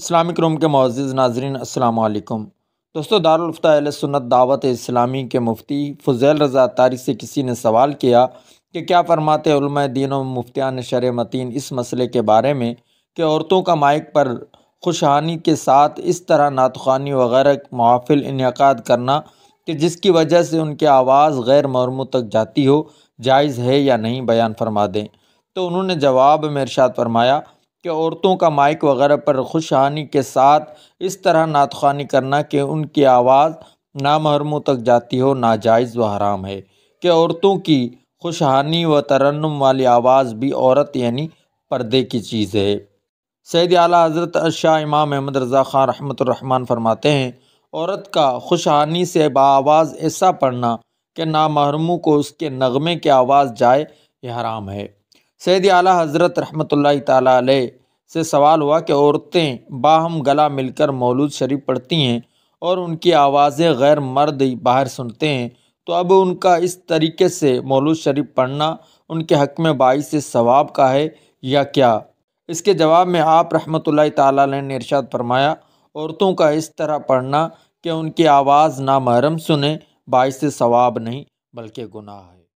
Islamic روم کے معزز ناظرین السلام علیکم دوستو، دارالفتہ اہل سنت دعوت اسلامی کے مفتی فضیل رضا اتاری سے کسی نے سوال کیا کہ کیا فرماتے علماء دین و مفتیان شرع متین اس مسئلے کے بارے میں کہ عورتوں کا مائک پر خوشحانی کے ساتھ اس طرح نعت خوانی وغیرہ محافل انعقاد کرنا کہ جس کی وجہ سے ان کی آواز غیر محرموں تک جاتی ہو، جائز ہے یا نہیں، بیان فرما دیں۔ تو انہوں نے جواب میں ارشاد فرمایا کہ عورتوں کا مائک وغیرہ پر خوشحانی کے ساتھ اس طرح نعت خوانی کرنا کہ ان کی آواز نامحرموں تک جاتی ہو، ناجائز و حرام ہے کہ عورتوں کی خوشحانی و ترنم والی آواز بھی عورت یعنی پردے کی چیز ہے۔ سید اعلیٰ حضرت شاہ امام احمد رضا خان رحمۃ الرحمن فرماتے ہیں، عورت کا خوشحانی سے بآواز ایسا پڑھنا کہ نامحرموں کو اس کے نغمے کی آواز جائے، یہ حرام ہے۔ سید اعلیٰ حضرت رحمۃ اللہ تعالیٰ علیہ سے سوال ہوا کہ عورتیں باہم گلا مل کر مولود شریف پڑھتی ہیں اور ان کی آوازیں غیر مرد باہر سنتے ہیں، تو اب ان کا اس طریقے سے مولود شریف پڑھنا ان کے حق میں باعث ثواب کا ہے یا کیا؟ اس کے جواب میں آپ رحمۃ اللہ تعالیٰ علیہ نے ارشاد فرمایا، عورتوں کا اس طرح پڑھنا کہ ان کی آواز نامحرم سنیں باعث ثواب نہیں بلکہ گناہ ہے۔